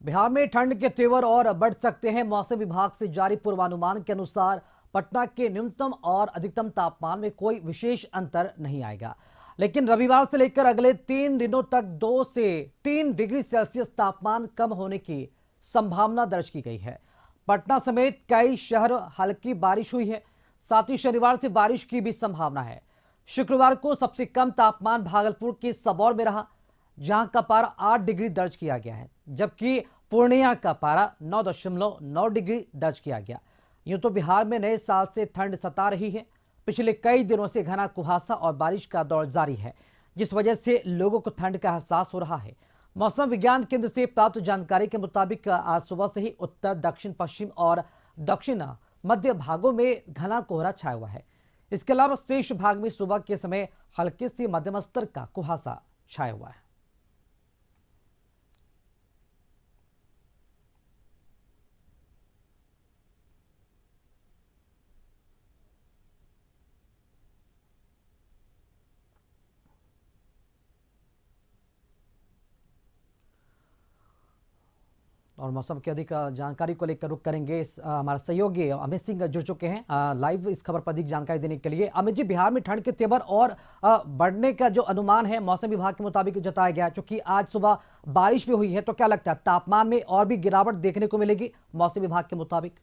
बिहार में ठंड के तेवर और बढ़ सकते हैं। मौसम विभाग से जारी पूर्वानुमान के अनुसार पटना के न्यूनतम और अधिकतम तापमान में कोई विशेष अंतर नहीं आएगा, लेकिन रविवार से लेकर अगले 3 दिनों तक 2 से 3 डिग्री सेल्सियस तापमान कम होने की संभावना दर्ज की गई है। पटना समेत कई शहर हल्की बारिश हुई है, साथ ही शनिवार से बारिश की भी संभावना है। शुक्रवार को सबसे कम तापमान भागलपुर के सबौर में रहा, जहां का पारा 8 डिग्री दर्ज किया गया है, जबकि पूर्णिया का पारा 9.9 डिग्री दर्ज किया गया। यूं तो बिहार में नए साल से ठंड सता रही है। पिछले कई दिनों से घना कुहासा और बारिश का दौर जारी है, जिस वजह से लोगों को ठंड का एहसास हो रहा है। मौसम विज्ञान केंद्र से प्राप्त जानकारी के मुताबिक आज सुबह से ही उत्तर, दक्षिण पश्चिम और दक्षिण मध्य भागों में घना कोहरा छाया हुआ है। इसके अलावा शेष भाग में सुबह के समय हल्के से मध्यम स्तर का कुहासा छाया हुआ है। और मौसम की अधिक जानकारी को लेकर रुक करेंगे। हमारे सहयोगी अमित सिंह जुड़ चुके हैं लाइव इस खबर पर अधिक जानकारी देने के लिए। अमित जी, बिहार में ठंड के तेवर और बढ़ने का जो अनुमान है मौसम विभाग के मुताबिक जताया गया, क्योंकि आज सुबह बारिश भी हुई है, तो क्या लगता है तापमान में और भी गिरावट देखने को मिलेगी मौसम विभाग के मुताबिक?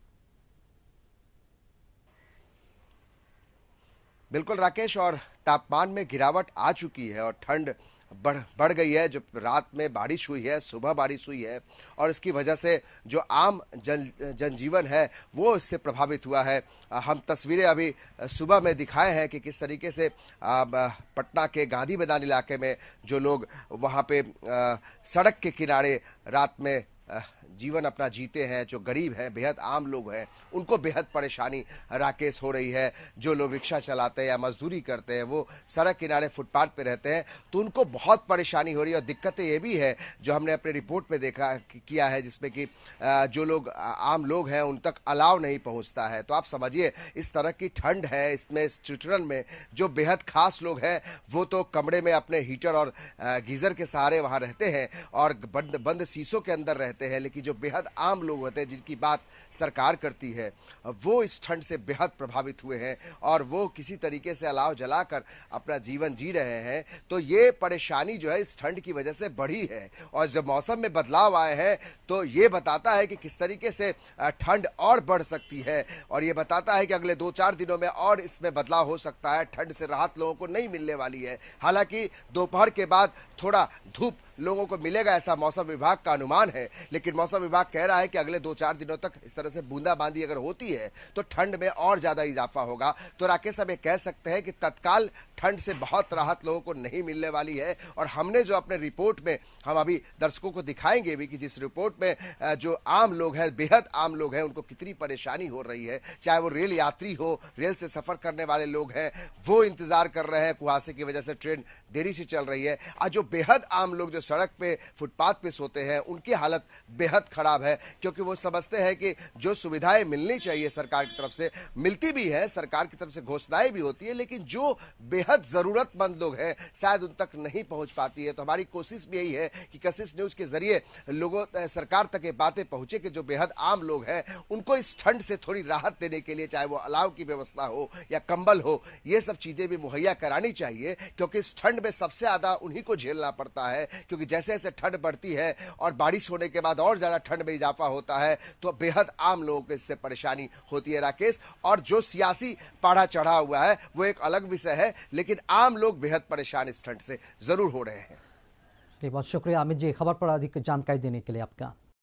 बिल्कुल राकेश, और तापमान में गिरावट आ चुकी है और ठंड बढ़ गई है। जो रात में बारिश हुई है, सुबह बारिश हुई है, और इसकी वजह से जो आम जनजीवन है वो इससे प्रभावित हुआ है। हम तस्वीरें अभी सुबह में दिखाए हैं कि किस तरीके से पटना के गांधी मैदान इलाके में जो लोग वहां पे सड़क के किनारे रात में जीवन अपना जीते हैं, जो गरीब हैं, बेहद आम लोग हैं, उनको बेहद परेशानी राकेश हो रही है। जो लोग रिक्शा चलाते हैं या मजदूरी करते हैं वो सड़क किनारे फुटपाथ पे रहते हैं, तो उनको बहुत परेशानी हो रही है। और दिक्कतें ये भी है जो हमने अपने रिपोर्ट में देखा किया है, जिसमें कि जो लोग आम लोग हैं उन तक अलाव नहीं पहुंचता है। तो आप समझिए इस तरह की ठंड है। इसमें इस ट्यूटरन में जो बेहद खास लोग हैं वो तो कमरे में अपने हीटर और गीजर के सहारे वहां रहते हैं और बंद शीशों के अंदर रहते हैं, लेकिन जो बेहद आम लोग होते हैं जिनकी बात सरकार करती है वो इस ठंड से बेहद प्रभावित हुए हैं और वो किसी तरीके से अलाव जलाकर अपना जीवन जी रहे हैं। तो ये परेशानी जो है इस ठंड की वजह से बढ़ी है। और जब मौसम में बदलाव आए हैं तो ये बताता है कि किस तरीके से ठंड और बढ़ सकती है, और ये बताता है कि अगले 2-4 दिनों में और इसमें बदलाव हो सकता है। ठंड से राहत लोगों को नहीं मिलने वाली है। हालांकि दोपहर के बाद थोड़ा धूप लोगों को मिलेगा, ऐसा मौसम विभाग का अनुमान है, लेकिन मौसम विभाग कह रहा है कि अगले 2-4 दिनों तक इस तरह से बूंदाबांदी अगर होती है तो ठंड में और ज्यादा इजाफा होगा। तो राकेश, अब ये कह सकते हैं कि तत्काल ठंड से बहुत राहत लोगों को नहीं मिलने वाली है। और हमने जो अपने रिपोर्ट में हम अभी दर्शकों को दिखाएंगे भी कि जिस रिपोर्ट में जो आम लोग हैं, बेहद आम लोग हैं, उनको कितनी परेशानी हो रही है, चाहे वो रेल यात्री हो, रेल से सफर करने वाले लोग हैं, वो इंतजार कर रहे हैं, कुहासे की वजह से ट्रेन देरी से चल रही है। आज जो बेहद आम लोग जो सड़क पे फुटपाथ पे सोते हैं उनकी हालत बेहद खराब है, क्योंकि वो समझते हैं कि जो सुविधाएं मिलनी चाहिए सरकार की तरफ से मिलती भी है, सरकार की तरफ से घोषणाएं भी होती है, लेकिन जो बेहद जरूरतमंद लोग हैं शायद उन तक नहीं पहुंच पाती है। तो हमारी कोशिश भी यही है कि कशिश न्यूज के जरिए लोगों सरकार तक ये बातें पहुंचे कि जो बेहद आम लोग हैं उनको इस ठंड से थोड़ी राहत देने के लिए, चाहे वो अलाव की व्यवस्था हो या कंबल हो, ये सब चीजें भी मुहैया करानी चाहिए, क्योंकि इस ठंड में सबसे ज्यादा उन्हीं को झेलना पड़ता है। क्योंकि जैसे जैसे ठंड बढ़ती है और बारिश होने के बाद और ज्यादा ठंड में इजाफा होता है तो बेहद आम लोगों को इससे परेशानी होती है राकेश। और जो सियासी पाढ़ा चढ़ा हुआ है वो एक अलग विषय है, लेकिन आम लोग बेहद परेशान इस ठंड से जरूर हो रहे हैं। बहुत शुक्रिया अमित जी, खबर पर अधिक जानकारी देने के लिए आपका।